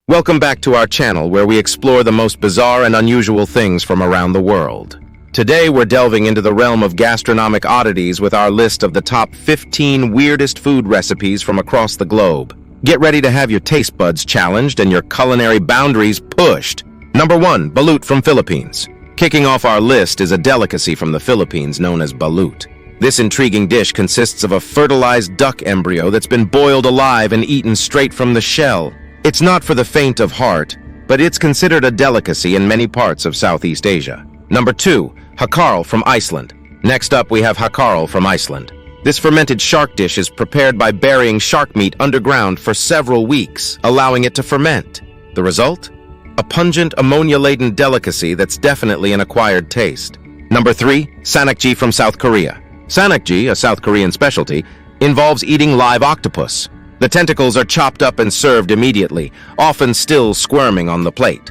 Welcome back to our channel where we explore the most bizarre and unusual things from around the world. Today we're delving into the realm of gastronomic oddities with our list of the top 15 weirdest food recipes from across the globe. Get ready to have your taste buds challenged and your culinary boundaries pushed. Number 1, Balute from Philippines. Kicking off our list is a delicacy from the Philippines known as Balute. This intriguing dish consists of a fertilized duck embryo that's been boiled alive and eaten straight from the shell. It's not for the faint of heart, but it's considered a delicacy in many parts of Southeast Asia. Number 2, Hakarl from Iceland. Next up, we have Hakarl from Iceland. This fermented shark dish is prepared by burying shark meat underground for several weeks, allowing it to ferment. The result? A pungent, ammonia-laden delicacy that's definitely an acquired taste. Number 3, Sanakji from South Korea. Sanakji, a South Korean specialty, involves eating live octopus. The tentacles are chopped up and served immediately, often still squirming on the plate.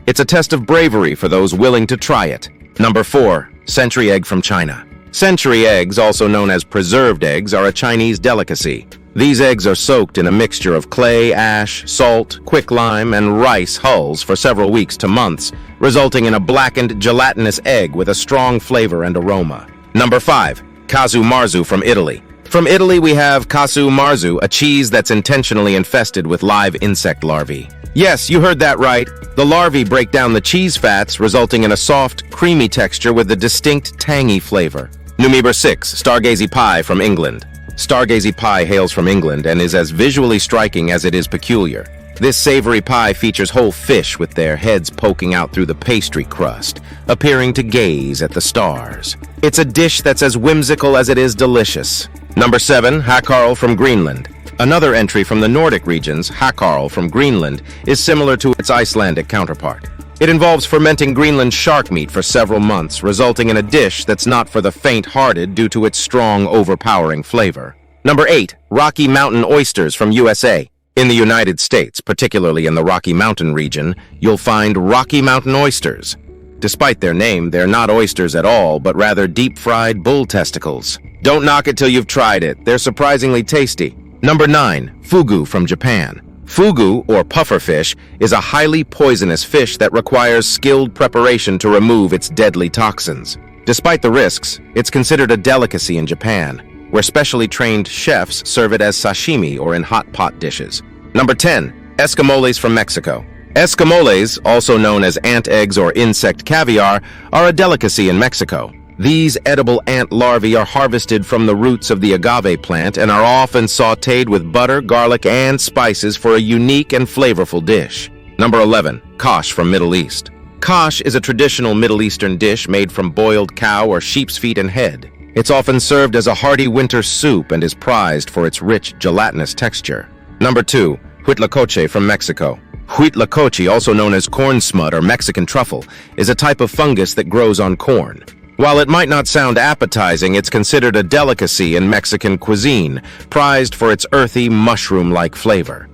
It's a test of bravery for those willing to try it. Number 4, century egg from China. Century eggs, also known as preserved eggs, are a Chinese delicacy. These eggs are soaked in a mixture of clay, ash, salt, quicklime, and rice hulls for several weeks to months, resulting in a blackened, gelatinous egg with a strong flavor and aroma. Number 5, Kazum marzu from Italy. From Italy, we have Kazum marzu, a cheese that's intentionally infested with live insect larvae. Yes, you heard that right. The larvae break down the cheese fats, resulting in a soft, creamy texture with a distinct, tangy flavor. Number 6, Stargazy pie from England. Stargazy pie hails from England and is as visually striking as it is peculiar. This savory pie features whole fish with their heads poking out through the pastry crust, appearing to gaze at the stars. It's a dish that's as whimsical as it is delicious. Number 7, Hakarl from Greenland. Another entry from the Nordic regions, Hakarl from Greenland, is similar to its Icelandic counterpart. It involves fermenting Greenland shark meat for several months, resulting in a dish that's not for the faint-hearted due to its strong, overpowering flavor. Number 8, Rocky Mountain oysters from USA. In the United States, particularly in the Rocky Mountain region, you'll find Rocky Mountain oysters. Despite their name, they're not oysters at all, but rather deep-fried bull testicles. Don't knock it till you've tried it. They're surprisingly tasty. Number 9, Fugu from Japan. Fugu, or pufferfish, is a highly poisonous fish that requires skilled preparation to remove its deadly toxins. Despite the risks, it's considered a delicacy in Japan, where specially trained chefs serve it as sashimi or in hot pot dishes. Number 10, Escamoles from Mexico. Escamoles, also known as ant eggs or insect caviar, are a delicacy in Mexico. These edible ant larvae are harvested from the roots of the agave plant and are often sautéed with butter, garlic, and spices for a unique and flavorful dish. Number 11, Kosh from Middle East. Kosh is a traditional Middle Eastern dish made from boiled cow or sheep's feet and head. It's often served as a hearty winter soup and is prized for its rich, gelatinous texture. Number 2, Huitlacoche from Mexico. Huitlacoche, also known as corn smut or Mexican truffle, is a type of fungus that grows on corn. While it might not sound appetizing, it's considered a delicacy in Mexican cuisine, prized for its earthy, mushroom-like flavor.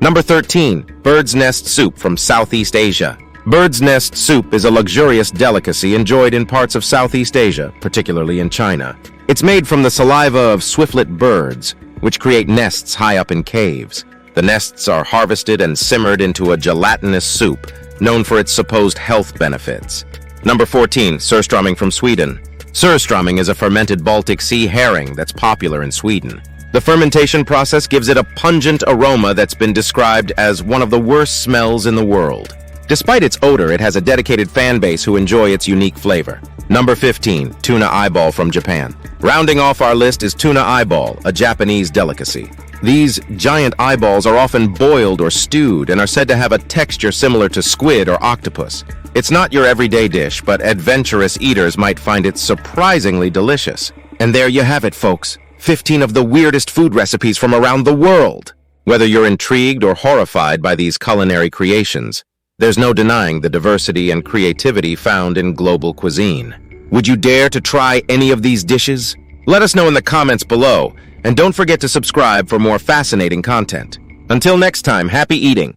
Number 13, bird's nest soup from Southeast Asia. Bird's nest soup is a luxurious delicacy enjoyed in parts of Southeast Asia, particularly in China. It's made from the saliva of swiftlet birds, which create nests high up in caves. The nests are harvested and simmered into a gelatinous soup, known for its supposed health benefits. Number 14, surströmming from Sweden. Surströmming is a fermented Baltic Sea herring that's popular in Sweden. The fermentation process gives it a pungent aroma that's been described as one of the worst smells in the world. Despite its odor, it has a dedicated fan base who enjoy its unique flavor. Number 15, tuna eyeball from Japan. Rounding off our list is tuna eyeball, a Japanese delicacy. These giant eyeballs are often boiled or stewed and are said to have a texture similar to squid or octopus. It's not your everyday dish, but adventurous eaters might find it surprisingly delicious. And there you have it, folks. 15 of the weirdest food recipes from around the world. Whether you're intrigued or horrified by these culinary creations, there's no denying the diversity and creativity found in global cuisine. Would you dare to try any of these dishes? Let us know in the comments below, and don't forget to subscribe for more fascinating content. Until next time, happy eating!